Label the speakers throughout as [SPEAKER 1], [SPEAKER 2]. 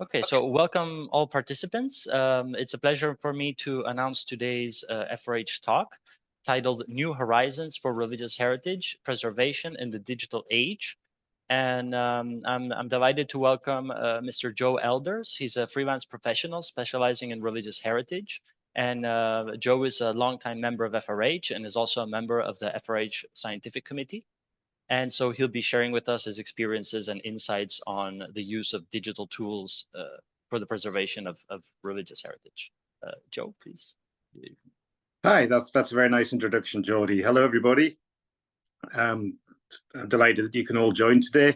[SPEAKER 1] Okay, so welcome all participants. It's a pleasure for me to announce today's FRH talk titled New Horizons for Religious Heritage Preservation in the Digital Age. And I'm delighted to welcome Mr. Joe Elders. He's a freelance professional specializing in religious heritage. And Joe is a longtime member of FRH and is also a member of the FRH Scientific Committee. And so he'll be sharing with us his experiences and insights on the use of digital tools for the preservation of religious heritage. Joe, please.
[SPEAKER 2] Hi, that's a very nice introduction, Jody. Hello, everybody. I'm delighted that you can all join today.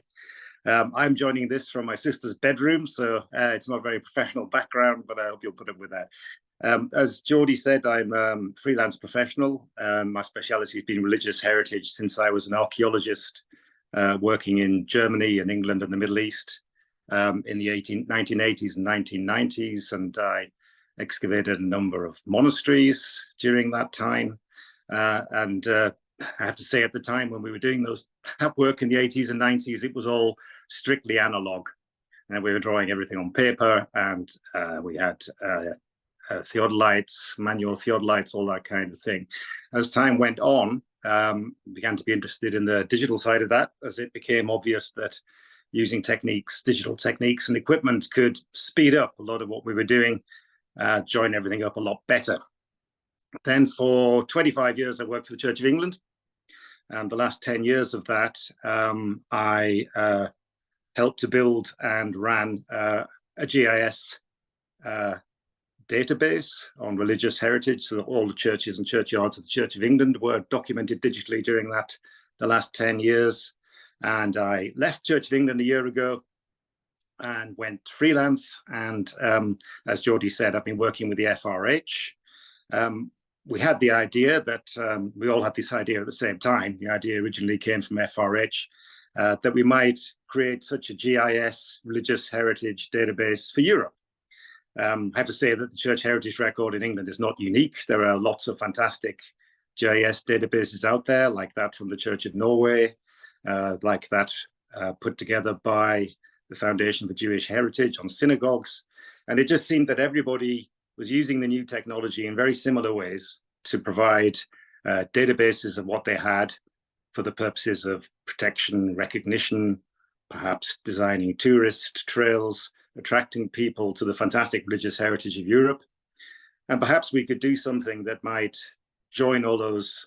[SPEAKER 2] I'm joining this from my sister's bedroom, so it's not a very professional background, but I hope you'll put up with that. As Jody said, I'm a freelance professional. My speciality has been religious heritage since I was an archaeologist working in Germany and England and the Middle East in the 1980s and 1990s, and I excavated a number of monasteries during that time. I have to say, at the time when we were doing that work in the 80s and 90s, it was all strictly analog. And we were drawing everything on paper, and we had theodolites, manual theodolites, all that kind of thing. As time went on, began to be interested in the digital side of that, as it became obvious that using digital techniques and equipment could speed up a lot of what we were doing, join everything up a lot better. Then for 25 years, I worked for the Church of England. And the last 10 years of that, I helped to build and ran a GIS database on religious heritage, so that all the churches and churchyards of the Church of England were documented digitally during the last 10 years. And I left Church of England a year ago and went freelance. And as Jody said, I've been working with the FRH. We had the idea that we all had this idea at the same time. The idea originally came from FRH that we might create such a GIS religious heritage database for Europe. I have to say that the Church Heritage Record in England is not unique. There are lots of fantastic GIS databases out there, like that from the Church of Norway, like that put together by the Foundation for Jewish Heritage on synagogues. And it just seemed that everybody was using the new technology in very similar ways to provide databases of what they had for the purposes of protection, recognition, perhaps designing tourist trails, attracting people to the fantastic religious heritage of Europe. And perhaps we could do something that might join all those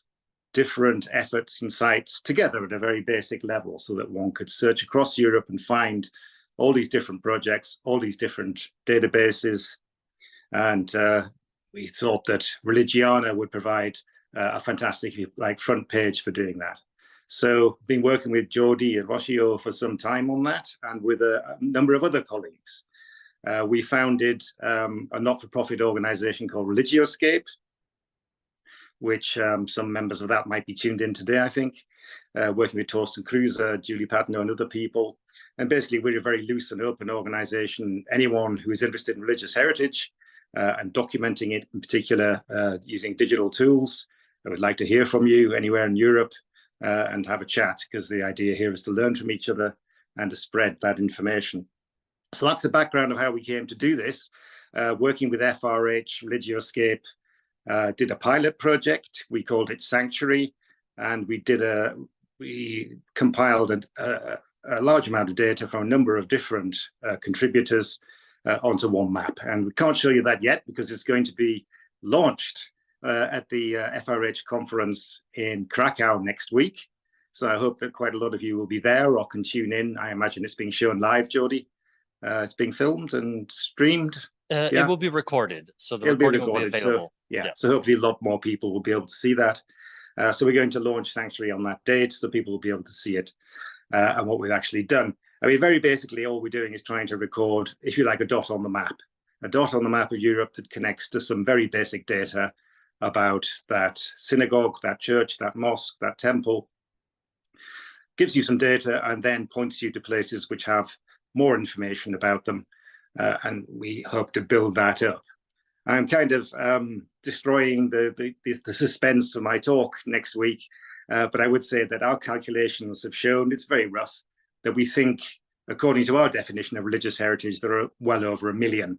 [SPEAKER 2] different efforts and sites together at a very basic level, so that one could search across Europe and find all these different projects, all these different databases. And we thought that Religiana would provide a fantastic front page for doing that. So been working with Jody and Rocio for some time on that, and with a number of other colleagues. We founded a not-for-profit organization called Religioscape, which some members of that might be tuned in today, I think, working with Torsten Kruse, Julie Patno, and other people. And basically, we're a very loose and open organization. Anyone who is interested in religious heritage and documenting it, in particular, using digital tools, I would like to hear from you anywhere in Europe and have a chat, because the idea here is to learn from each other and to spread that information. So that's the background of how we came to do this. Working with FRH, Religioscape, did a pilot project. We called it Sanctuary, and we compiled a large amount of data from a number of different contributors onto one map. And we can't show you that yet because it's going to be launched at the FRH conference in Krakow next week. So I hope that quite a lot of you will be there or can tune in. I imagine it's being shown live, Jody. It's being filmed and streamed.
[SPEAKER 1] It will be recorded, so the recording will be available.
[SPEAKER 2] So, so hopefully a lot more people will be able to see that. So we're going to launch Sanctuary on that date, so people will be able to see it and what we've actually done. I mean, very basically, all we're doing is trying to record, if you like, a dot on the map of Europe that connects to some very basic data about that synagogue, that church, that mosque, that temple, gives you some data and then points you to places which have more information about them. And we hope to build that up. I'm kind of destroying the suspense for my talk next week, but I would say that our calculations have shown, it's very rough, that we think according to our definition of religious heritage, there are well over 1 million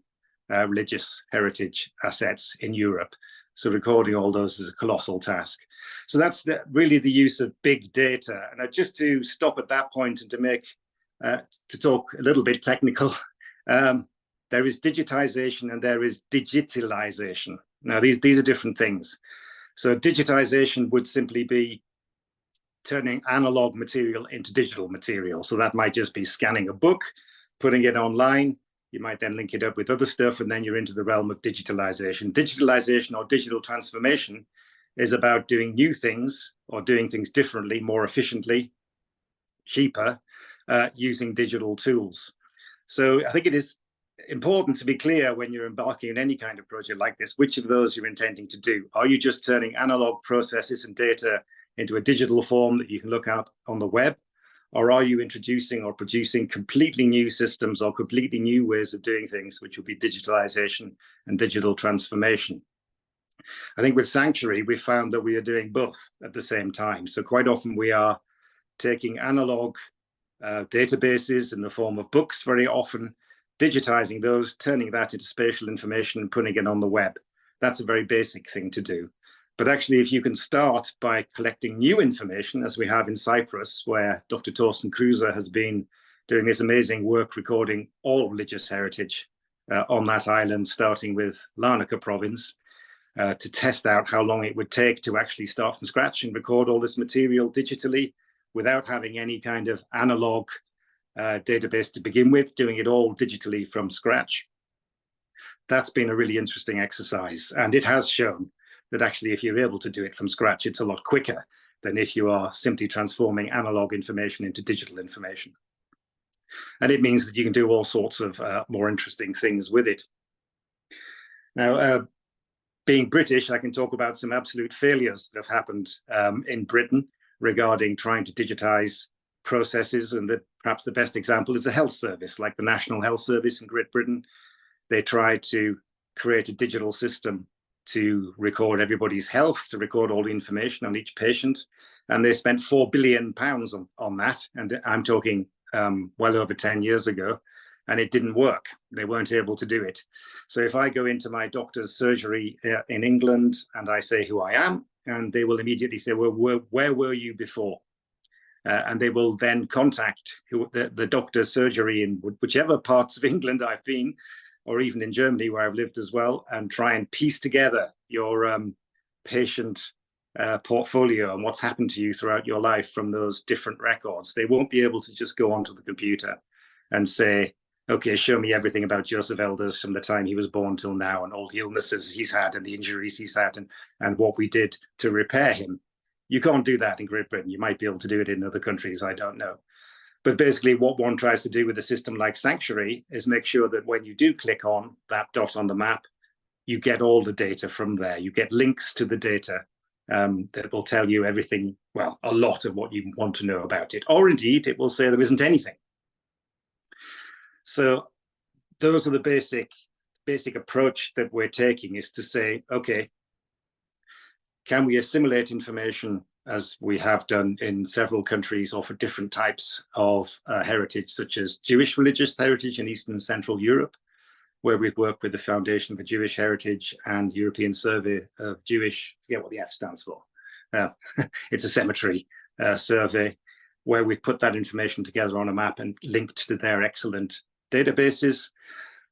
[SPEAKER 2] religious heritage assets in Europe. So recording all those is a colossal task. So that's really the use of big data. And just to stop at that point and to talk a little bit technical, there is digitization and there is digitalization. Now, these are different things. So digitization would simply be turning analog material into digital material. So that might just be scanning a book, putting it online. You might then link it up with other stuff, and then you're into the realm of digitalization. Digitalization or digital transformation is about doing new things or doing things differently, more efficiently, cheaper, using digital tools. So I think it is important to be clear when you're embarking on any kind of project like this, which of those you're intending to do. Are you just turning analog processes and data into a digital form that you can look at on the web? Or are you introducing or producing completely new systems or completely new ways of doing things, which will be digitalization and digital transformation? I think with Sanctuary, we found that we are doing both at the same time. So quite often we are taking analog databases in the form of books, very often digitizing those, turning that into spatial information and putting it on the web. That's a very basic thing to do. But actually, if you can start by collecting new information, as we have in Cyprus, where Dr. Torsten Kruse has been doing this amazing work recording all religious heritage on that island, starting with Larnaca province, to test out how long it would take to actually start from scratch and record all this material digitally without having any kind of analog database to begin with, doing it all digitally from scratch. That's been a really interesting exercise. And it has shown that actually, if you're able to do it from scratch, it's a lot quicker than if you are simply transforming analog information into digital information. And it means that you can do all sorts of more interesting things with it. Now, being British, I can talk about some absolute failures that have happened in Britain regarding trying to digitize processes. And perhaps the best example is the health service, like the National Health Service in Great Britain. They tried to create a digital system to record everybody's health, to record all the information on each patient. And they spent £4 billion on that. And I'm talking well over 10 years ago, and it didn't work. They weren't able to do it. So if I go into my doctor's surgery in England and I say who I am, and they will immediately say, well, where were you before? And they will then contact the doctor's surgery in whichever parts of England I've been, or even in Germany where I've lived as well, and try and piece together your patient portfolio and what's happened to you throughout your life from those different records. They won't be able to just go onto the computer and say, okay, show me everything about Joseph Elders from the time he was born till now, and all the illnesses he's had and the injuries he's had and what we did to repair him. You can't do that in Great Britain. You might be able to do it in other countries, I don't know. But basically what one tries to do with a system like Sanctuary is make sure that when you do click on that dot on the map, you get all the data from there. You get links to the data that will tell you everything, well, a lot of what you want to know about it. Or indeed, it will say there isn't anything. So those are the basic approach that we're taking, is to say, okay, can we assimilate information as we have done in several countries, or for different types of heritage, such as Jewish religious heritage in Eastern and Central Europe, where we've worked with the Foundation for Jewish Heritage and European Survey of Jewish, I forget what the F stands for. It's a cemetery survey, where we've put that information together on a map and linked to their excellent databases.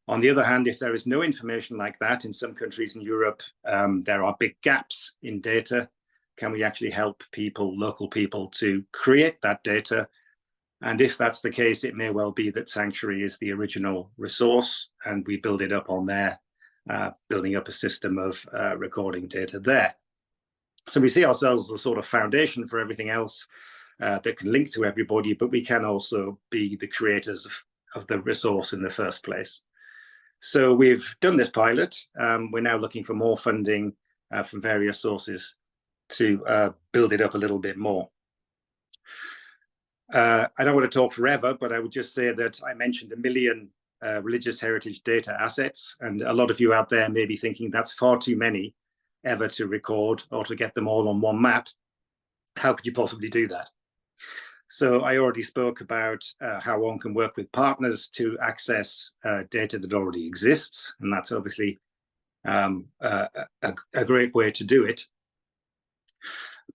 [SPEAKER 2] On the other hand, if there is no information like that in some countries in Europe, there are big gaps in data. Can we actually help people, local people, to create that data? And if that's the case, it may well be that Sanctuary is the original resource, and we build it up on there, building up a system of recording data there. So we see ourselves as a sort of foundation for everything else that can link to everybody, but we can also be the creators of the resource in the first place. So we've done this pilot. We're now looking for more funding from various sources to build it up a little bit more. I don't want to talk forever, but I would just say that I mentioned 1 million religious heritage data assets, and a lot of you out there may be thinking that's far too many ever to record or to get them all on one map. How could you possibly do that? So I already spoke about how one can work with partners to access data that already exists, and that's obviously a great way to do it.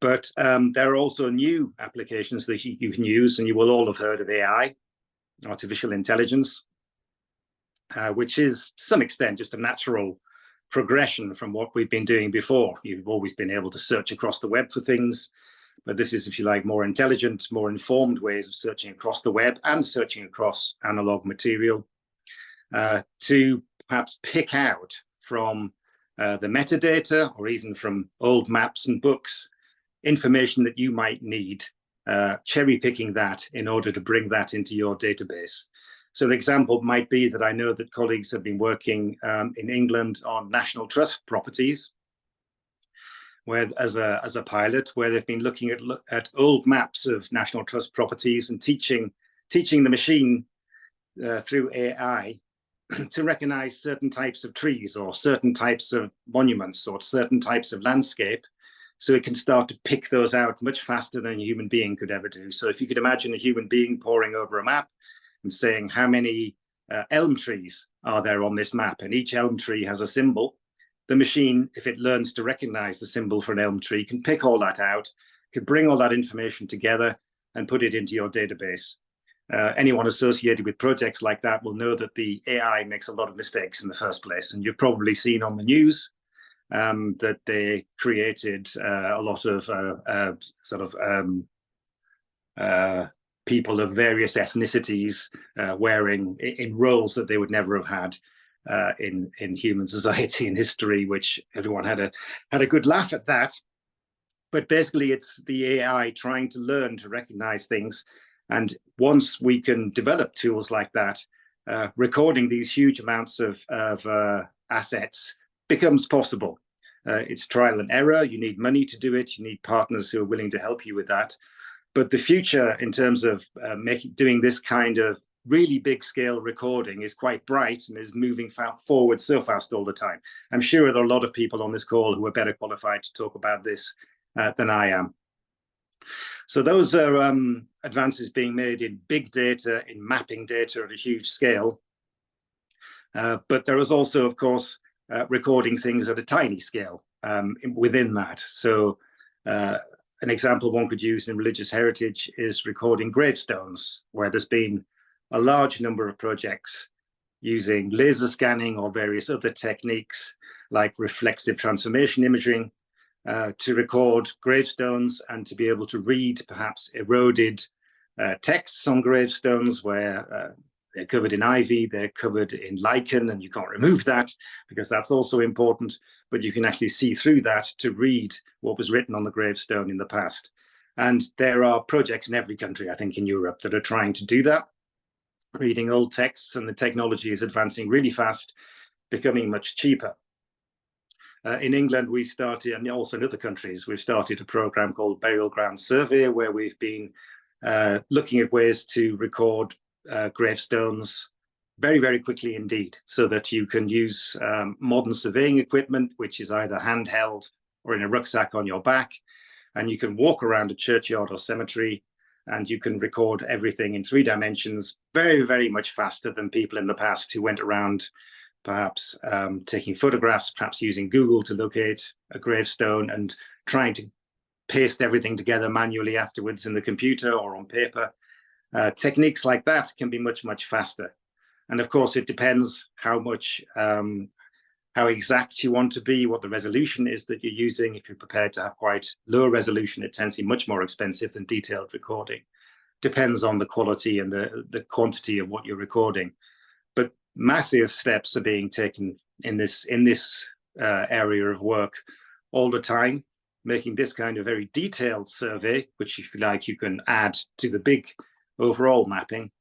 [SPEAKER 2] But there are also new applications that you can use, and you will all have heard of AI, artificial intelligence, which is to some extent just a natural progression from what we've been doing before. You've always been able to search across the web for things, but this is, if you like, more intelligent, more informed ways of searching across the web and searching across analog material to perhaps pick out from the metadata or even from old maps and books information that you might need, cherry picking that in order to bring that into your database. So an example might be that I know that colleagues have been working in England on national trust properties, where as a pilot, where they've been looking at old maps of national trust properties and teaching the machine through AI to recognize certain types of trees or certain types of monuments or certain types of landscape, so it can start to pick those out much faster than a human being could ever do. So if you could imagine a human being poring over a map and saying how many elm trees are there on this map, and each elm tree has a symbol, the machine, if it learns to recognize the symbol for an elm tree, can pick all that out, can bring all that information together and put it into your database. Anyone associated with projects like that will know that the AI makes a lot of mistakes in the first place. And you've probably seen on the news that they created a lot of people of various ethnicities wearing in roles that they would never have had in human society and history, which everyone had a good laugh at that. But basically, it's the AI trying to learn to recognize things. And once we can develop tools like that, recording these huge amounts of assets becomes possible. It's trial and error. You need money to do it. You need partners who are willing to help you with that. But the future in terms of doing this kind of really big scale recording is quite bright and is moving forward so fast all the time. I'm sure there are a lot of people on this call who are better qualified to talk about this than I am. So those are advances being made in big data, in mapping data at a huge scale. But there is also, of course, recording things at a tiny scale within that. So an example one could use in religious heritage is recording gravestones, where there's been a large number of projects using laser scanning or various other techniques like reflexive transformation imaging to record gravestones and to be able to read perhaps eroded texts on gravestones where they're covered in ivy, they're covered in lichen, and you can't remove that because that's also important, but you can actually see through that to read what was written on the gravestone in the past. And there are projects in every country, I think, in Europe that are trying to do that, reading old texts, and the technology is advancing really fast, becoming much cheaper. In England, we started, and also in other countries, we've started a program called Burial Ground Survey, where we've been looking at ways to record gravestones very, very quickly indeed, so that you can use modern surveying equipment, which is either handheld or in a rucksack on your back, and you can walk around a churchyard or cemetery, and you can record everything in 3 dimensions very, very much faster than people in the past who went around perhaps taking photographs, perhaps using Google to locate a gravestone and trying to paste everything together manually afterwards in the computer or on paper. Techniques like that can be much, much faster. And of course, it depends how exact you want to be, what the resolution is that you're using. If you're prepared to have quite low resolution, it tends to be much more expensive than detailed recording. Depends on the quality and the quantity of what you're recording. But massive steps are being taken in this area of work all the time, making this kind of very detailed survey, which if you like, you can add to the big overall mapping,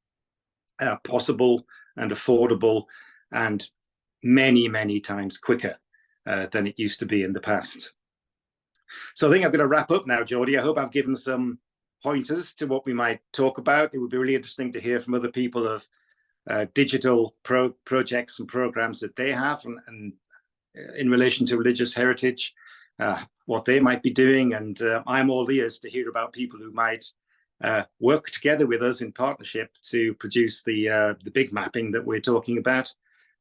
[SPEAKER 2] possible and affordable and many, many times quicker than it used to be in the past. So I think I'm going to wrap up now, Geordie. I hope I've given some pointers to what we might talk about. It would be really interesting to hear from other people of digital projects and programs that they have and in relation to religious heritage, what they might be doing. And I'm all ears to hear about people who might work together with us in partnership to produce the big mapping that we're talking about,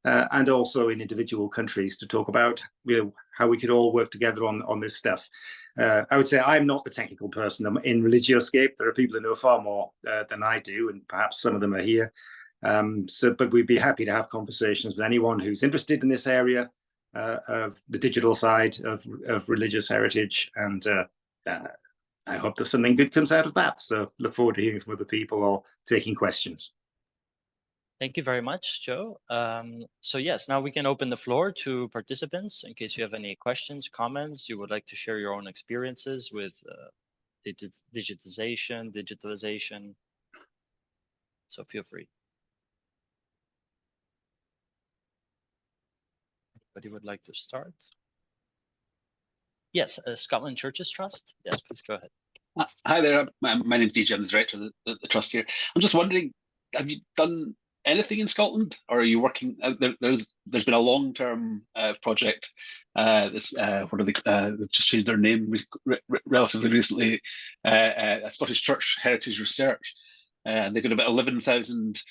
[SPEAKER 2] and also in individual countries to talk about how we could all work together on this stuff. I would say I'm not the technical person. I'm in Religioscape. There are people who know far more than I do, and perhaps some of them are here. But we'd be happy to have conversations with anyone who's interested in this area of the digital side of religious heritage, and I hope that something good comes out of that. So look forward to hearing from other people or taking questions.
[SPEAKER 1] Thank you very much, Joe. So yes, now we can open the floor to participants in case you have any questions, comments, you would like to share your own experiences with digitalization. So feel free. Anybody would like to start? Yes, Scotland Churches Trust. Yes, please go ahead.
[SPEAKER 3] Hi there. My name's DJ. I'm the director of the trust here. I'm just wondering, have you done anything in Scotland, or are you working? There's been a long-term project. This what are they? They've just changed their name relatively recently. Scottish Church Heritage Research, and they've got about 11,000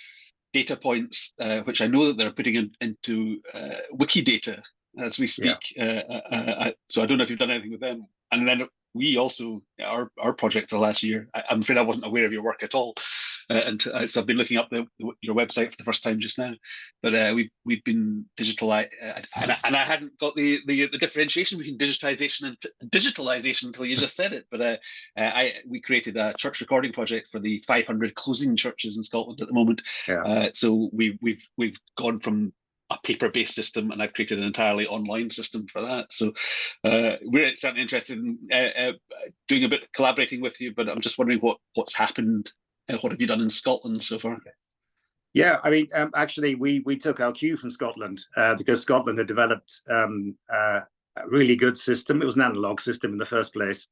[SPEAKER 3] data points, which I know that they're putting into Wikidata as we speak. Yeah. So I don't know if you've done anything with them. And then we also, our project the last year, I'm afraid I wasn't aware of your work at all. So I've been looking up your website for the first time just now. But we've been digitalized, and I hadn't got the differentiation between digitization and digitalization until you just said it. But we created a church recording project for the 500 closing churches in Scotland at the moment. Yeah. So we've gone from a paper-based system, and I've created an entirely online system for that. So we're certainly interested in doing a bit of collaborating with you, but I'm just wondering what's happened. What have you done in Scotland so far?
[SPEAKER 2] Yeah, I mean, actually, we took our cue from Scotland because Scotland had developed a really good system. It was an analog system in the first place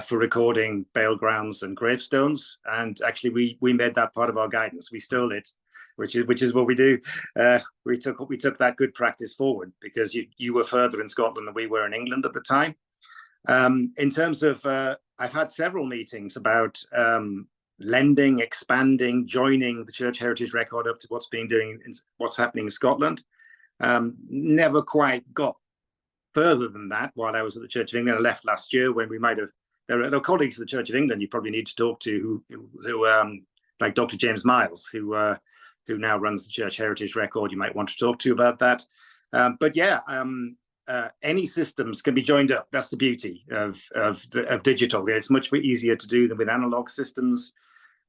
[SPEAKER 2] for recording burial grounds and gravestones. And actually, we made that part of our guidance. We stole it, which is what we do. We took that good practice forward because you were further in Scotland than we were in England at the time. In terms of, I've had several meetings about lending, expanding, joining the Church Heritage Record up to what's happening in Scotland. Never quite got further than that while I was at the Church of England. I left last year when we might have. There are colleagues of the Church of England you probably need to talk to who like Dr. James Miles, who now runs the Church Heritage Record. You might want to talk to about that. But yeah, any systems can be joined up. That's the beauty of digital. It's much easier to do than with analog systems.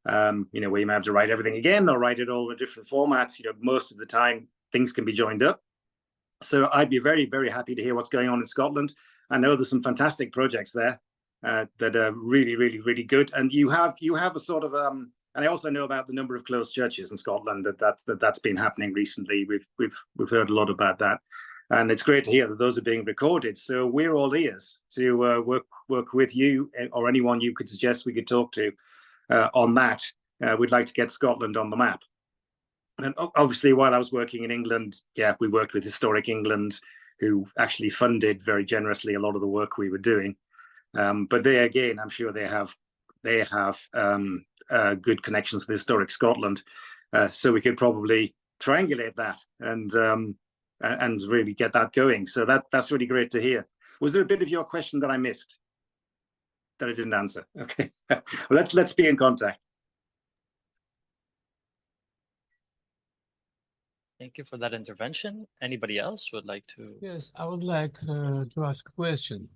[SPEAKER 2] Where you may have to write everything again or write it all in different formats. Most of the time things can be joined up. So I'd be very, very happy to hear what's going on in Scotland. I know there's some fantastic projects there that are really, really, really good. And you have a sort of and I also know about the number of closed churches in Scotland that's been happening recently. We've heard a lot about that, and it's great to hear that those are being recorded. So we're all ears to work with you or anyone you could suggest we could talk to on that. We'd like to get Scotland on the map. And obviously, while I was working in England, we worked with Historic England, who actually funded very generously a lot of the work we were doing. But they, again, I'm sure they have good connections with Historic Scotland, so we could probably triangulate that and really get that going. So that's really great to hear. Was there a bit of your question that I missed that I didn't answer? Okay, well, let's be in contact.
[SPEAKER 1] Thank you for that intervention. Anybody else would like to?
[SPEAKER 4] Yes, I would like to ask a question.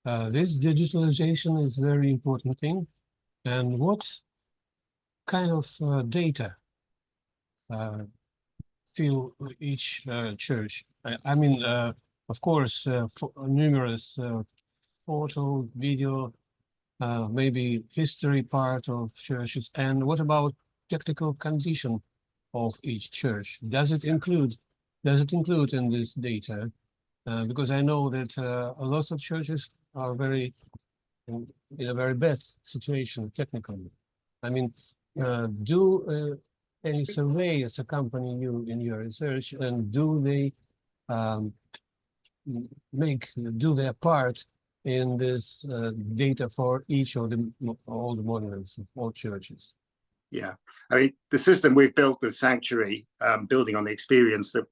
[SPEAKER 4] This digitalization is a very important thing. And what kind of data fill each church? I mean, of course, numerous photo, video, maybe history part of churches. And what about technical condition of each church? Does it include in this data? Because I know that a lot of churches are in a very bad situation technically. I mean, do any surveyors accompany you in your research, and do they do their part in this data for each of all the monuments of all churches?
[SPEAKER 2] Yeah, I mean, the system we've built with Sanctuary, building on the experience that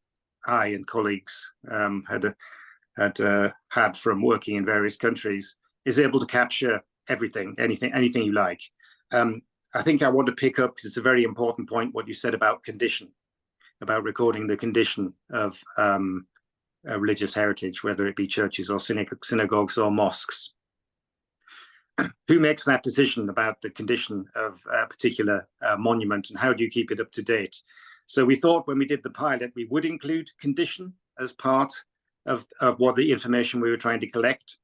[SPEAKER 2] I and colleagues had from working in various countries, is able to capture everything, anything you like. I think I want to pick up, because it's a very important point, what you said about condition, about recording the condition of religious heritage, whether it be churches or synagogues or mosques. Who makes that decision about the condition of a particular monument, and how do you keep it up to date? So we thought when we did the pilot, we would include condition as part of what the information we were trying to collect.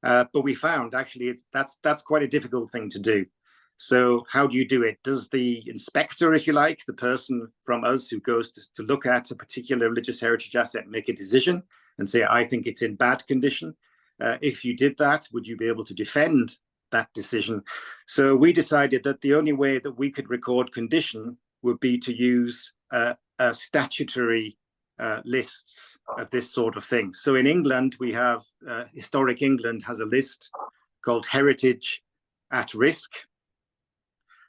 [SPEAKER 2] But we found actually that's quite a difficult thing to do. So how do you do it? Does the inspector, if you like, the person from us who goes to look at a particular religious heritage asset, make a decision and say, I think it's in bad condition? If you did that, would you be able to defend that decision? So we decided that the only way that we could record condition would be to use statutory lists of this sort of thing. So in England, we have, Historic England has a list called Heritage at Risk,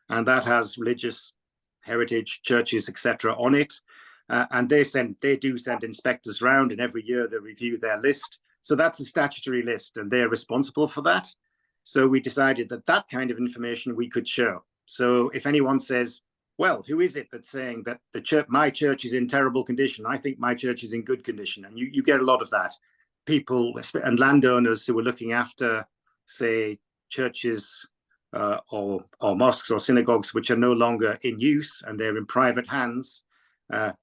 [SPEAKER 2] and that has religious heritage, churches, etc. on it. And they do send inspectors around, and every year they review their list. So that's a statutory list, and they're responsible for that. So we decided that that kind of information we could show. So if anyone says, well, who is it that's saying that my church is in terrible condition? I think my church is in good condition. And you get a lot of that. People and landowners who are looking after, say, churches or mosques or synagogues which are no longer in use and they're in private hands,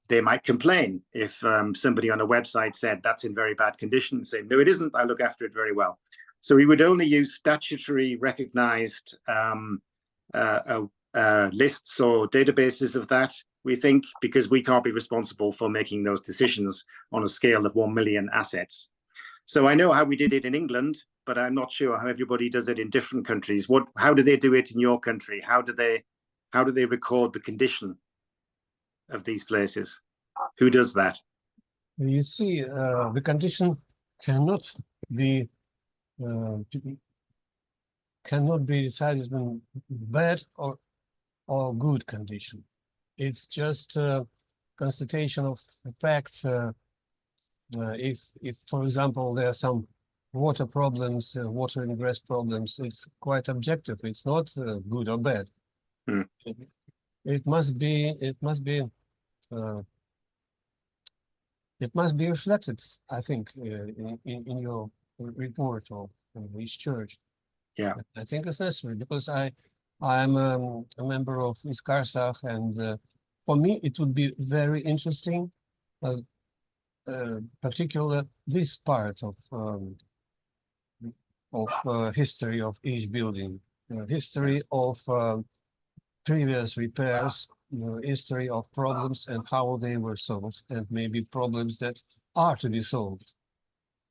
[SPEAKER 2] they might complain if somebody on a website said that's in very bad condition, and say, no, it isn't, I look after it very well. So we would only use statutory recognized lists or databases of that, we think, because we can't be responsible for making those decisions on a scale of 1 million assets. So I know how we did it in England, but I'm not sure how everybody does it in different countries. How do they do it in your country? How do they record the condition of these places? Who does that?
[SPEAKER 4] You see, the condition cannot be decided in bad or good condition. It's just a constatation of facts. If, for example, there are some water problems, water ingress problems, it's quite objective. It's not good or bad. It must be reflected, I think, in your report of each church.
[SPEAKER 2] Yeah,
[SPEAKER 4] I think it's necessary, because I'm a member of Iskarsag, and for me it would be very interesting, particularly this part of history of each building, history of previous repairs, history of problems and how they were solved, and maybe problems that are to be solved.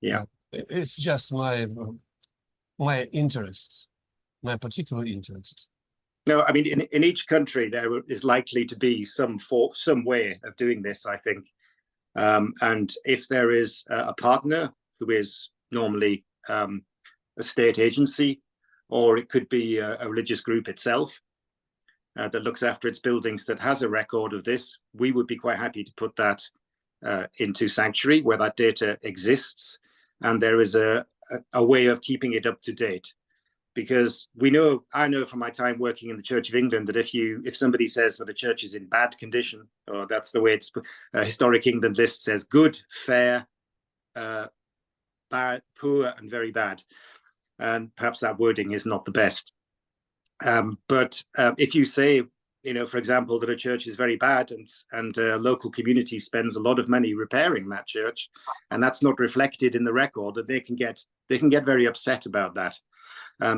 [SPEAKER 2] Yeah,
[SPEAKER 4] it's just my interest, my particular interest.
[SPEAKER 2] No, I mean, in each country, there is likely to be some way of doing this, I think. And if there is a partner who is normally a state agency, or it could be a religious group itself that looks after its buildings that has a record of this, we would be quite happy to put that into Sanctuary, where that data exists. And there is a way of keeping it up to date. Because I know from my time working in the Church of England that if somebody says that a church is in bad condition, or that's the way it's Historic England list says good, fair, bad, poor, and very bad, and perhaps that wording is not the best. But if you say, for example, that a church is very bad and a local community spends a lot of money repairing that church, and that's not reflected in the record, that they can get very upset about that.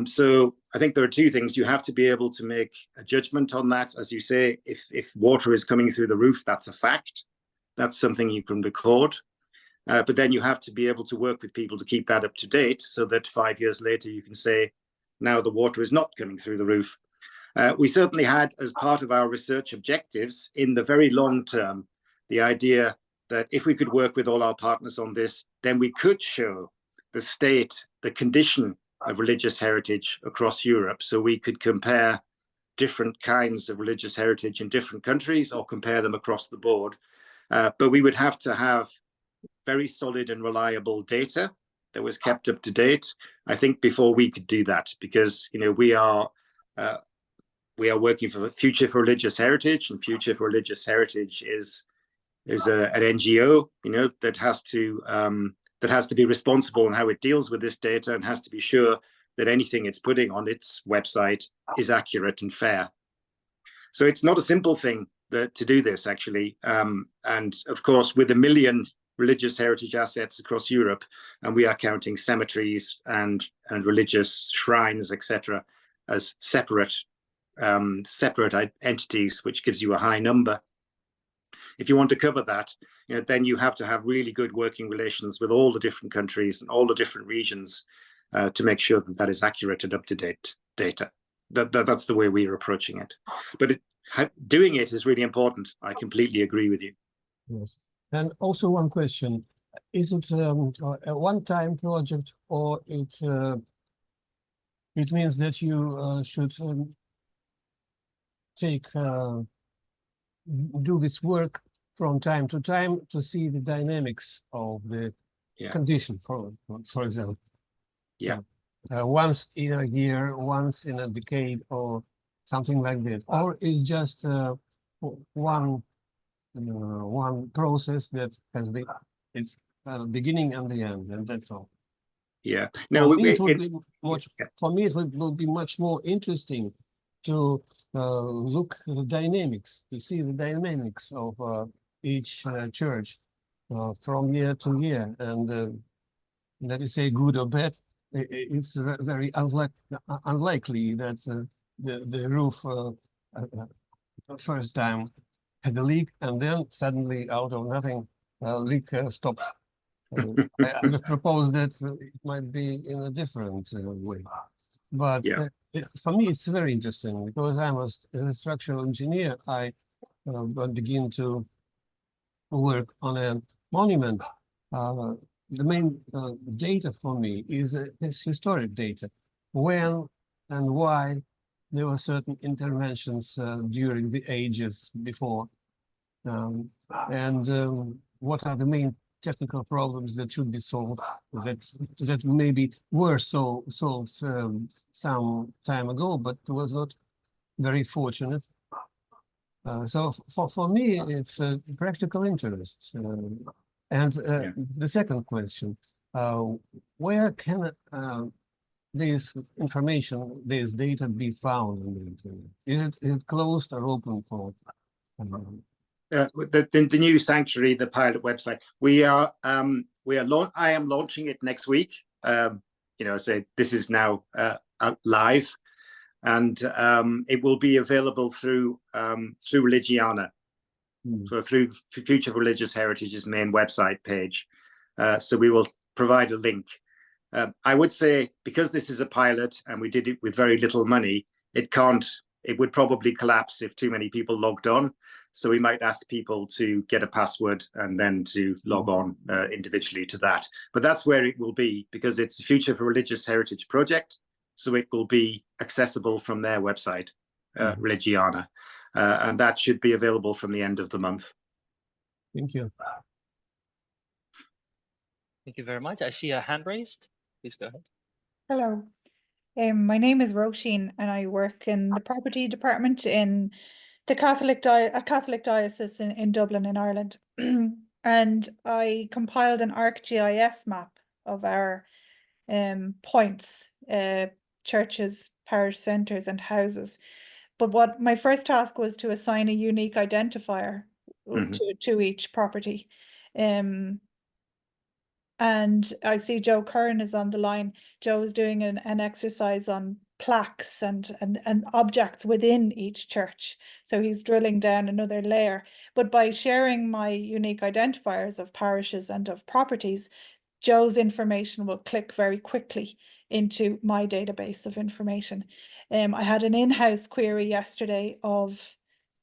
[SPEAKER 2] So I think there are two things. You have to be able to make a judgment on that. As you say, if water is coming through the roof, that's a fact. That's something you can record. But then you have to be able to work with people to keep that up to date, so that 5 years later you can say, now the water is not coming through the roof. We certainly had, as part of our research objectives, in the very long term, the idea that if we could work with all our partners on this, then we could show the state, the condition of religious heritage across Europe, so we could compare different kinds of religious heritage in different countries or compare them across the board. But we would have to have very solid and reliable data that was kept up to date, I think, before we could do that, because we are working for the Future for Religious Heritage, and Future for Religious Heritage is an NGO, that has to be responsible in how it deals with this data and has to be sure that anything it's putting on its website is accurate and fair. So it's not a simple thing to do this, actually. And of course, with 1 million religious heritage assets across Europe, and we are counting cemeteries and religious shrines, etc., as separate entities, which gives you a high number. If you want to cover that, then you have to have really good working relations with all the different countries and all the different regions to make sure that that is accurate and up-to-date data. That's the way we are approaching it. But doing it is really important. I completely agree with you.
[SPEAKER 4] Yes. And also one question: is it a one-time project, or it means that you should do this work from time to time to see the dynamics of the condition, for example?
[SPEAKER 2] Yeah.
[SPEAKER 4] Once in a year, once in a decade, or something like that, or it's just one process that has its beginning and the end, and that's all.
[SPEAKER 2] Yeah. No,
[SPEAKER 4] for me, it will be much more interesting to look at the dynamics, to see the dynamics of each church from year to year, and let me say good or bad. It's very unlikely that the roof first time had a leak, and then suddenly out of nothing leak stopped. I would propose that it might be in a different way. But for me, it's very interesting because as a structural engineer, I begin to work on a monument. The main data for me is historic data. When and why there were certain interventions during the ages before, and what are the main technical problems that should be solved that maybe were solved some time ago, but was not very fortunate. So for me, it's a practical interest. And the second question, where can this information, this data be found on the internet? Is it closed or open for?
[SPEAKER 2] The new Sanctuary, the pilot website, I am launching it next week. So this is now live, and it will be available through Religiana. So through Future for Religious Heritage's main website page. So we will provide a link. I would say, because this is a pilot and we did it with very little money, it would probably collapse if too many people logged on. So we might ask people to get a password and then to log on individually to that. But that's where it will be, because it's a Future for Religious Heritage project. So it will be accessible from their website, Religiana. And that should be available from the end of the month.
[SPEAKER 4] Thank you.
[SPEAKER 1] Thank you very much. I see a hand raised. Please go ahead.
[SPEAKER 5] Hello. My name is Roisin, and I work in the property department in the Catholic diocese in Dublin, in Ireland. And I compiled an ArcGIS map of our points, churches, parish centres and houses. But what my first task was to assign a unique identifier to each property. And I see Joe Curran is on the line. Joe is doing an exercise on plaques and objects within each church. So he's drilling down another layer. But by sharing my unique identifiers of parishes and of properties, Joe's information will click very quickly into my database of information. I had an in-house query yesterday of,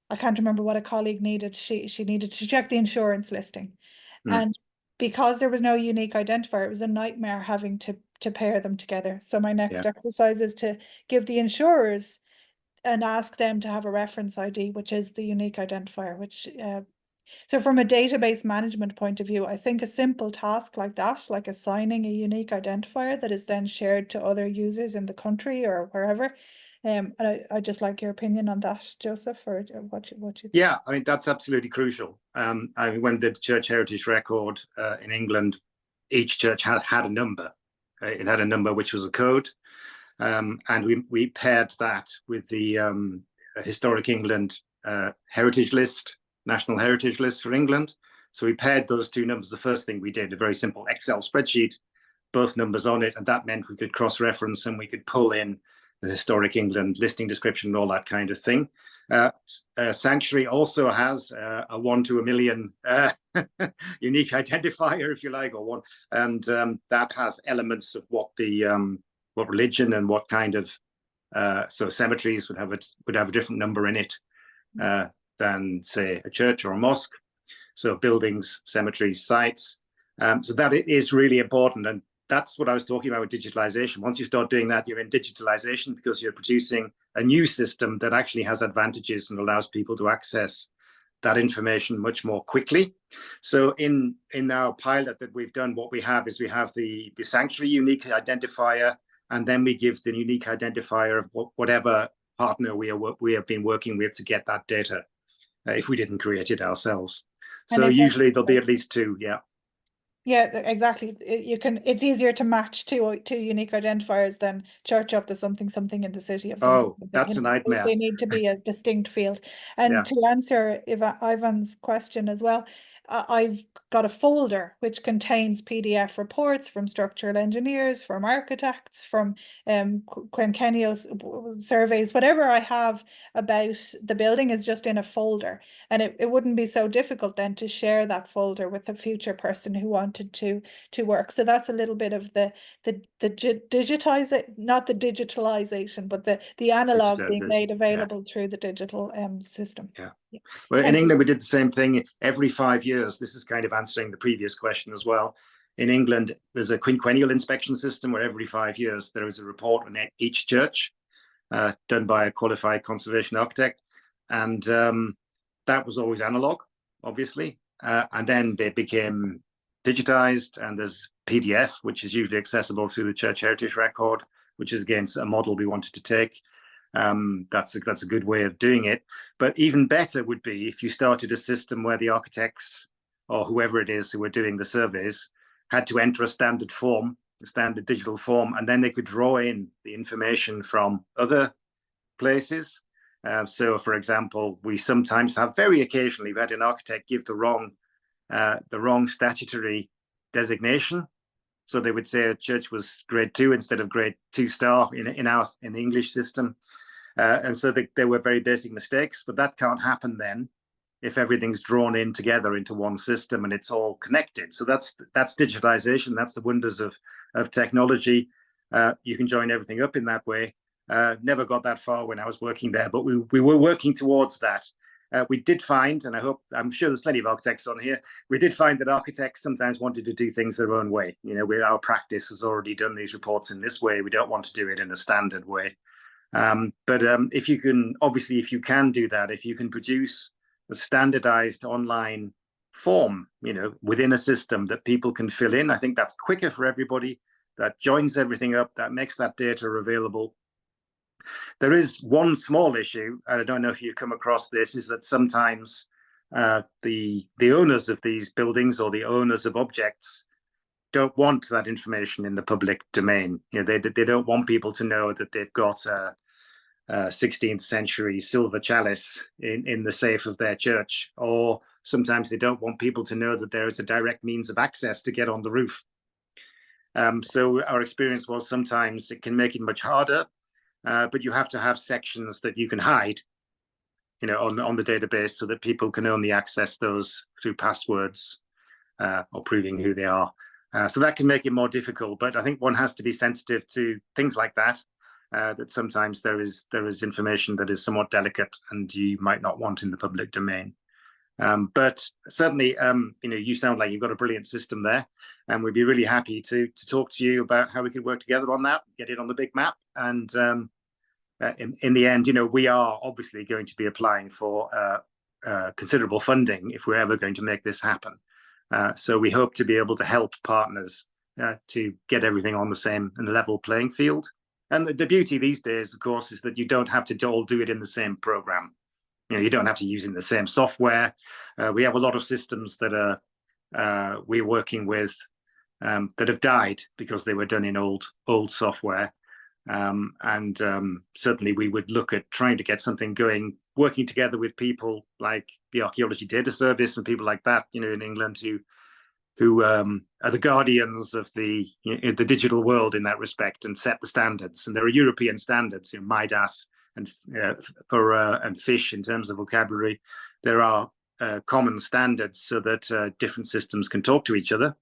[SPEAKER 5] I can't remember what a colleague needed. She needed to check the insurance listing. And because there was no unique identifier, it was a nightmare having to pair them together. So my next exercise is to give the insurers and ask them to have a reference ID, which is the unique identifier, which so from a database management point of view, I think a simple task like that, like assigning a unique identifier that is then shared to other users in the country or wherever. I just like your opinion on that, Joseph, or what you think?
[SPEAKER 2] Yeah, I mean, that's absolutely crucial. I mean, when the church heritage record in England, each church had a number. It had a number which was a code. And we paired that with the Historic England heritage list, National Heritage List for England. So we paired those two numbers. The first thing we did, a very simple Excel spreadsheet, both numbers on it, and that meant we could cross-reference and we could pull in the Historic England listing description and all that kind of thing. Sanctuary also has a 1 to 1 million unique identifier, if you like, or one, and that has elements of what the what religion and what kind of so cemeteries would have a different number in it than, say, a church or a mosque. So buildings, cemeteries, sites. So that is really important, and that's what I was talking about with digitalization. Once you start doing that, you're in digitalization because you're producing a new system that actually has advantages and allows people to access that information much more quickly. So in our pilot that we've done, what we have is we have the sanctuary unique identifier, and then we give the unique identifier of whatever partner we have been working with to get that data, if we didn't create it ourselves. So usually there'll be at least two, yeah.
[SPEAKER 5] Yeah, exactly. It's easier to match two unique identifiers than church of the something in the city of something.
[SPEAKER 2] Oh, that's a nightmare.
[SPEAKER 5] They need to be a distinct field. And to answer Ivan's question as well, I've got a folder which contains PDF reports from structural engineers, from architects, from quinquennial surveys. Whatever I have about the building is just in a folder, and it wouldn't be so difficult then to share that folder with a future person who wanted to work. So that's a little bit of the digitization, not the digitalization, but the analog being made available through the digital system.
[SPEAKER 2] Yeah. Well, in England, we did the same thing every 5 years. This is kind of answering the previous question as well. In England, there's a quinquennial inspection system where every 5 years there is a report on each church done by a qualified conservation architect. And that was always analog, obviously. And then they became digitized, and there's PDF, which is usually accessible through the church heritage record, which is again a model we wanted to take. That's a good way of doing it. But even better would be if you started a system where the architects or whoever it is who were doing the surveys had to enter a standard form, a standard digital form, and then they could draw in the information from other places. So, for example, we sometimes have, very occasionally, we had an architect give the wrong statutory designation. So they would say a church was grade 2 instead of grade 2 star in the English system. And so there were very basic mistakes, but that can't happen then if everything's drawn in together into one system and it's all connected. So that's digitalization. That's the wonders of technology. You can join everything up in that way. Never got that far when I was working there, but we were working towards that. We did find, and I'm sure there's plenty of architects on here, we did find that architects sometimes wanted to do things their own way. You know, our practice has already done these reports in this way. We don't want to do it in a standard way. But if you can do that, if you can produce a standardized online form, you know, within a system that people can fill in, I think that's quicker for everybody. That joins everything up, that makes that data available. There is one small issue, and I don't know if you've come across this, is that sometimes the owners of these buildings or the owners of objects don't want that information in the public domain. You know, they don't want people to know that they've got a 16th century silver chalice in the safe of their church, or sometimes they don't want people to know that there is a direct means of access to get on the roof. So our experience was sometimes it can make it much harder. But you have to have sections that you can hide, you know, on the database so that people can only access those through passwords or proving who they are. So that can make it more difficult. But I think one has to be sensitive to things like that. That sometimes there is information that is somewhat delicate and you might not want in the public domain. But certainly, you sound like you've got a brilliant system there, and we'd be really happy to talk to you about how we could work together on that, get it on the big map. And in the end, we are obviously going to be applying for considerable funding if we're ever going to make this happen. So we hope to be able to help partners to get everything on the same and level playing field. And the beauty these days, of course, is that you don't have to all do it in the same program. You don't have to use the same software. We have a lot of systems that we're working with that have died because they were done in old software. And certainly we would look at trying to get something going, working together with people like the Archaeology Data Service and people like that, in England, who are the guardians of the digital world in that respect and set the standards. And there are European standards, MIDAS and and FISH in terms of vocabulary. There are common standards so that different systems can talk to each other.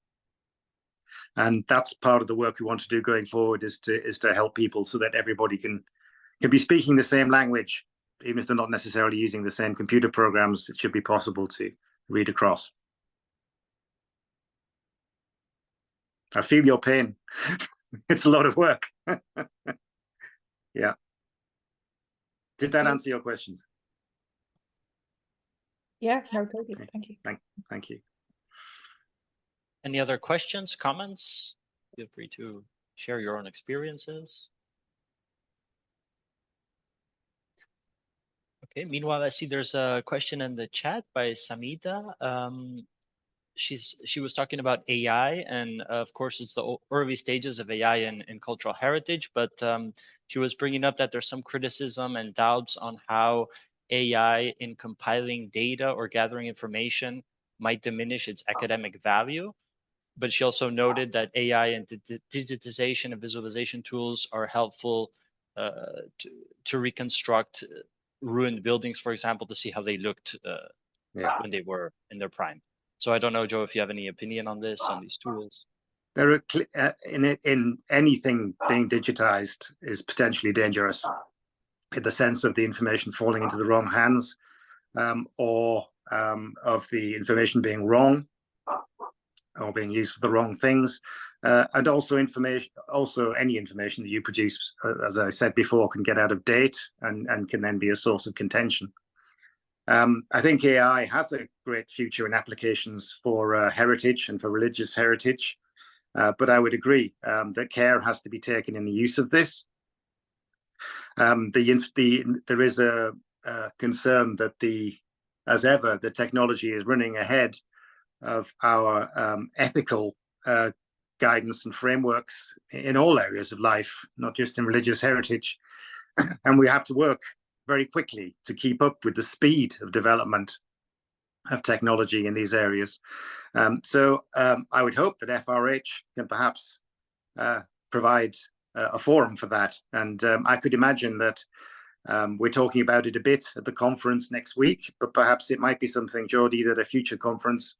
[SPEAKER 2] And that's part of the work we want to do going forward, is to help people so that everybody can be speaking the same language, even if they're not necessarily using the same computer programs. It should be possible to read across. I feel your pain. It's a lot of work. Yeah. Did that answer your questions?
[SPEAKER 5] Yeah, no, totally. Thank you.
[SPEAKER 2] Thank you.
[SPEAKER 1] Any other questions, comments? Feel free to share your own experiences. Okay, meanwhile, I see there's a question in the chat by Samita. She was talking about AI, and of course it's the early stages of AI in cultural heritage, but she was bringing up that there's some criticism and doubts on how AI in compiling data or gathering information might diminish its academic value. But she also noted that AI and digitization and visualization tools are helpful to reconstruct ruined buildings, for example, to see how they looked when they were in their prime. So I don't know, Joe, if you have any opinion on this, on these tools.
[SPEAKER 2] There are in anything being digitized is potentially dangerous, in the sense of the information falling into the wrong hands, or of the information being wrong or being used for the wrong things, and also any information that you produce, as I said before, can get out of date and can then be a source of contention. I think AI has a great future in applications for heritage and for religious heritage, but I would agree that care has to be taken in the use of this. There is a concern that as ever, the technology is running ahead of our ethical guidance and frameworks in all areas of life, not just in religious heritage. And we have to work very quickly to keep up with the speed of development of technology in these areas. So I would hope that FRH can perhaps provide a forum for that. And I could imagine that we're talking about it a bit at the conference next week, but perhaps it might be something, Jody, that a future conference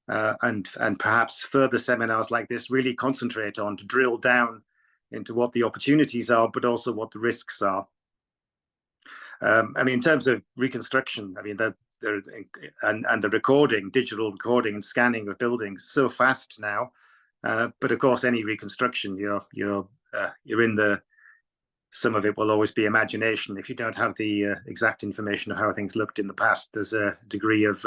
[SPEAKER 2] and perhaps further seminars like this really concentrate on, to drill down into what the opportunities are, but also what the risks are. I mean, in terms of reconstruction, I mean, and the recording, digital recording and scanning of buildings so fast now. But of course, any reconstruction, you're in the, some of it will always be imagination. If you don't have the exact information of how things looked in the past, there's a degree of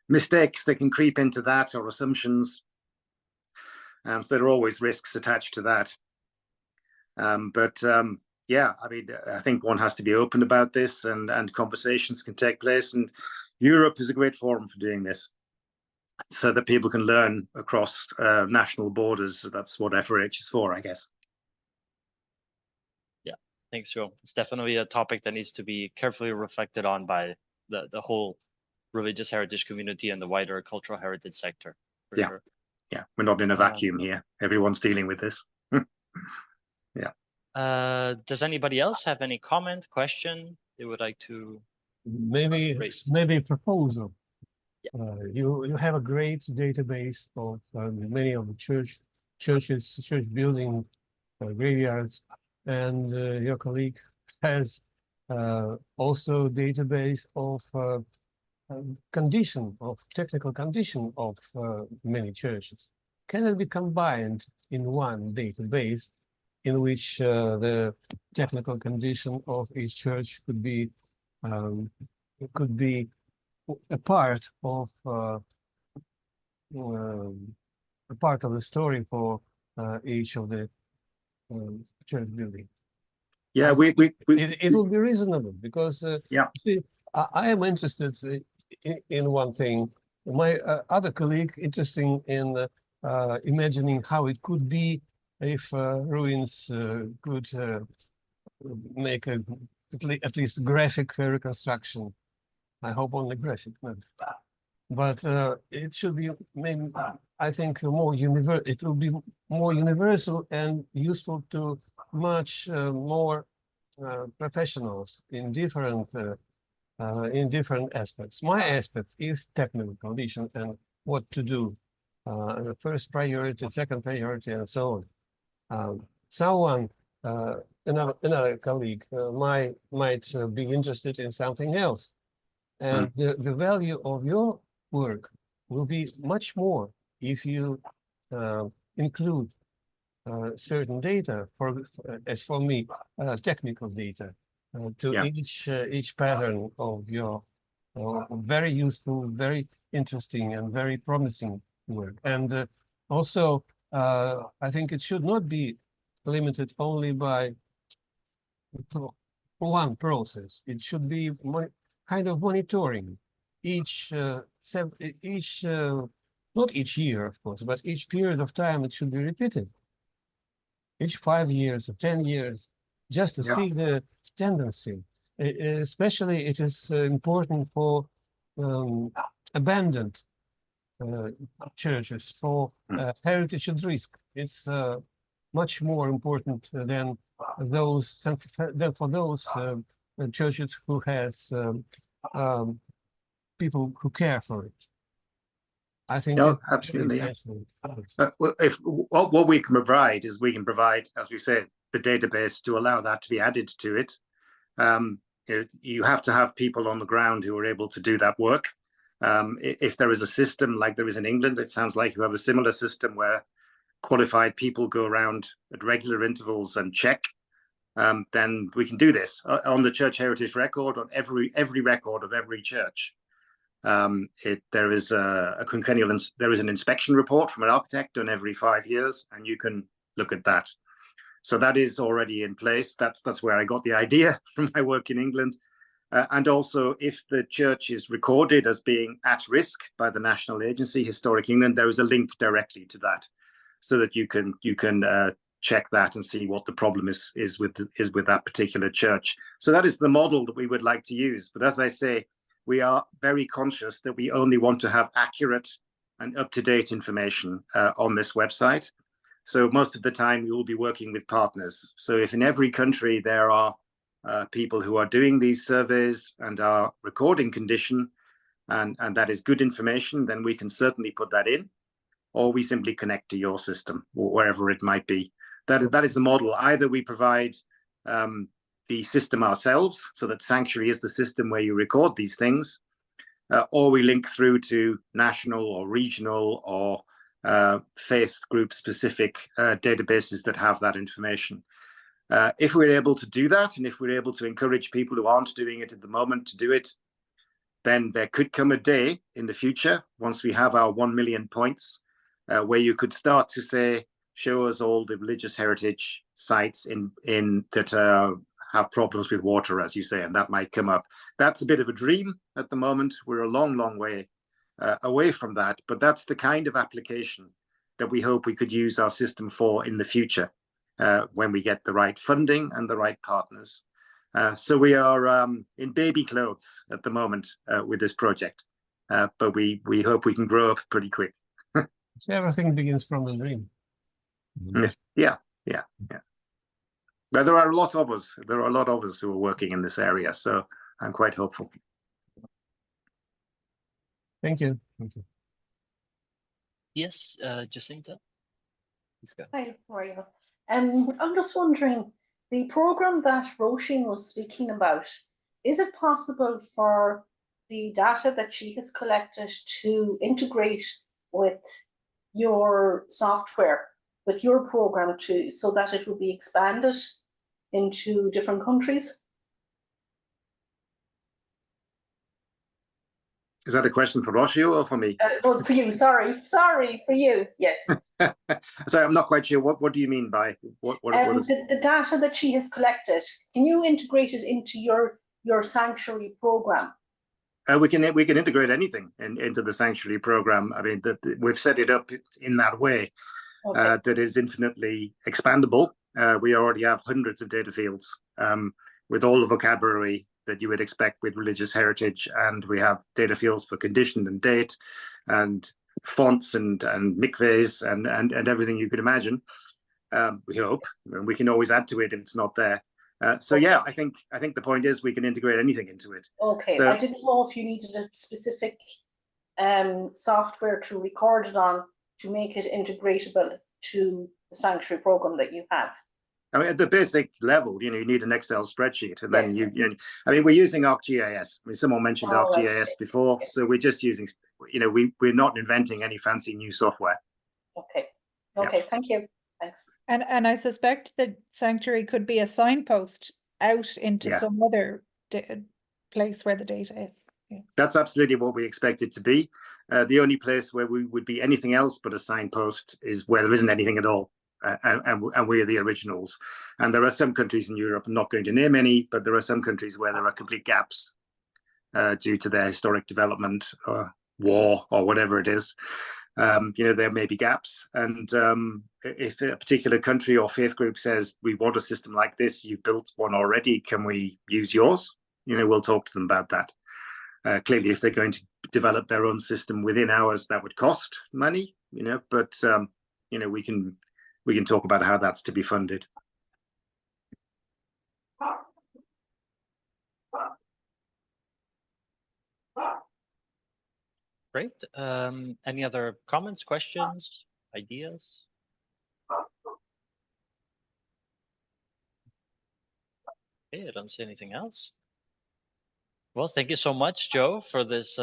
[SPEAKER 2] mistakes that can creep into that, or assumptions. So there are always risks attached to that. Yeah, I mean, I think one has to be open about this, and conversations can take place. And Europe is a great forum for doing this, so that people can learn across national borders. So that's what FRH is for, I guess.
[SPEAKER 1] Yeah, thanks, Joe. It's definitely a topic that needs to be carefully reflected on by the whole religious heritage community and the wider cultural heritage sector, for sure.
[SPEAKER 2] Yeah, we're not in a vacuum here. Everyone's dealing with this. Yeah.
[SPEAKER 1] Does anybody else have any comment, question they would like to raise?
[SPEAKER 4] Maybe a proposal. Yeah. You have a great database of many of the church building graveyards, and your colleague has also database of technical condition of many churches can be combined in one database in which the technical condition of each church could be a part of the story for each of the church buildings.
[SPEAKER 2] Yeah,
[SPEAKER 4] it will be reasonable because
[SPEAKER 2] yeah.
[SPEAKER 4] see, I am interested in one thing. My other colleague interested in imagining how it could be if ruins could make at least graphic reconstruction. I hope only graphic, but it should be maybe, I think, it will be more universal and useful to much more professionals in different aspects. My aspect is technical condition and what to do, the first priority, second priority, and so on. Someone, another colleague, might be interested in something else, and the value of your work will be much more if you include certain data, as for me, technical data, to each pattern of your very useful, very interesting, and very promising work. And also, I think it should not be limited only by one process. It should be kind of monitoring each not each year, of course, but each period of time. It should be repeated each 5 years or 10 years, just to see the tendency. Especially it is important for abandoned churches, for heritage at risk. It's much more important than for those churches who has people who care for it. I think
[SPEAKER 2] absolutely. If what we can provide is, as we said, the database to allow that to be added to it. You have to have people on the ground who are able to do that work. If there is a system like there is in England, it sounds like you have a similar system where qualified people go around at regular intervals and check. Then we can do this on the church heritage record, on every record of every church. There is an inspection report from an architect done every 5 years, and you can look at that. So that is already in place. That's where I got the idea from my work in England. And also, if the church is recorded as being at risk by the national agency, Historic England, there is a link directly to that, so that you can check that and see what the problem is with that particular church. So that is the model that we would like to use. But as I say, we are very conscious that we only want to have accurate and up-to-date information on this website. So most of the time we will be working with partners. So if in every country there are people who are doing these surveys and are recording condition, and that is good information, then we can certainly put that in, or we simply connect to your system, or wherever it might be. That is the model. Either we provide the system ourselves, so that Sanctuary is the system where you record these things, or we link through to national or regional or faith group specific databases that have that information. If we're able to do that, and if we're able to encourage people who aren't doing it at the moment to do it, then there could come a day in the future, once we have our 1 million points, where you could start to say, show us all the religious heritage sites in that have problems with water, as you say, and that might come up. That's a bit of a dream at the moment. We're a long, long way away from that, but that's the kind of application that we hope we could use our system for in the future, when we get the right funding and the right partners. So we are in baby clothes at the moment with this project, but we hope we can grow up pretty quick.
[SPEAKER 4] So everything begins from a dream.
[SPEAKER 2] Yeah. But there are a lot of us. There are a lot of us who are working in this area, so I'm quite hopeful.
[SPEAKER 4] Thank you.
[SPEAKER 1] Yes, Jacinta, let's go.
[SPEAKER 6] Hi, how are you? I'm just wondering, the program that Roisin was speaking about, is it possible for the data that she has collected to integrate with your software, with your program too, so that it will be expanded into different countries?
[SPEAKER 2] Is that a question for Roshio or for me?
[SPEAKER 6] Well, for you, sorry, for you, yes.
[SPEAKER 2] Sorry, I'm not quite sure. What do you mean by what is...
[SPEAKER 6] The data that she has collected, can you integrate it into your Sanctuary program?
[SPEAKER 2] We can integrate anything into the Sanctuary program. I mean, we've set it up in that way,
[SPEAKER 6] Okay.
[SPEAKER 2] that is infinitely expandable. We already have hundreds of data fields with all the vocabulary that you would expect with religious heritage, and we have data fields for condition and date, and fonts and mikvahs and everything you could imagine. We hope, and we can always add to it if it's not there. So yeah, I think the point is we can integrate anything into it.
[SPEAKER 6] Okay,
[SPEAKER 2] So,
[SPEAKER 6] I didn't know if you needed a specific software to record it on to make it integratable to the Sanctuary program that you have.
[SPEAKER 2] I mean, at the basic level, you need an Excel spreadsheet, and then
[SPEAKER 6] Yes.
[SPEAKER 2] I mean, we're using ArcGIS. I mean, someone mentioned
[SPEAKER 6] Oh, right,
[SPEAKER 2] ArcGIS
[SPEAKER 6] okay.
[SPEAKER 2] before,
[SPEAKER 6] Yes.
[SPEAKER 2] so we're just using, we're not inventing any fancy new software.
[SPEAKER 6] Okay. Okay. Thank you. Thanks.
[SPEAKER 5] And I suspect that Sanctuary could be a signpost out into some other place where the data is. Yeah.
[SPEAKER 2] That's absolutely what we expect it to be. The only place where we would be anything else but a signpost is where there isn't anything at all. And we're the originals. And there are some countries in Europe, I'm not going to name any, but there are some countries where there are complete gaps due to their historic development or war or whatever it is. There may be gaps. And if a particular country or faith group says, we want a system like this, you built one already, can we use yours? We'll talk to them about that. Clearly, if they're going to develop their own system within ours, that would cost money, but we can talk about how that's to be funded.
[SPEAKER 1] Great. Any other comments, questions, ideas? Okay, I don't see anything else. Well, thank you so much, Joe, for this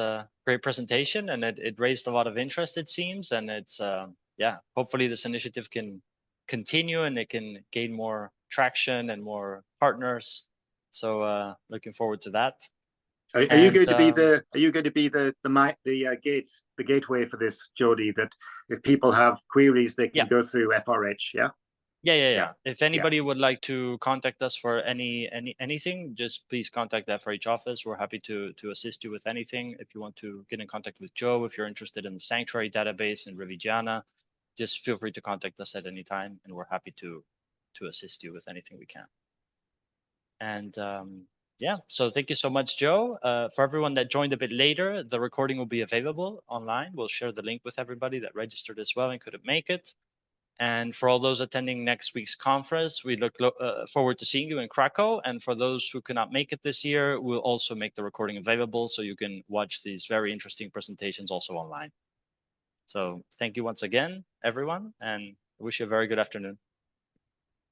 [SPEAKER 1] great presentation, and it raised a lot of interest, it seems, and it's hopefully this initiative can continue and it can gain more traction and more partners. So looking forward to that.
[SPEAKER 2] Are you going to be the gateway for this, Jody? That if people have queries, they can go through FRH, yeah?
[SPEAKER 1] Yeah. If anybody would like to contact us for anything, just please contact the FRH office. We're happy to assist you with anything. If you want to get in contact with Joe, if you're interested in the Sanctuary database in Religiana, just feel free to contact us at any time, and we're happy to assist you with anything we can. And so thank you so much, Joe. For everyone that joined a bit later, the recording will be available online. We'll share the link with everybody that registered as well and couldn't make it. And for all those attending next week's conference, we look forward to seeing you in Krakow. And for those who cannot make it this year, we'll also make the recording available so you can watch these very interesting presentations also online. So thank you once again, everyone, and I wish you a very good afternoon.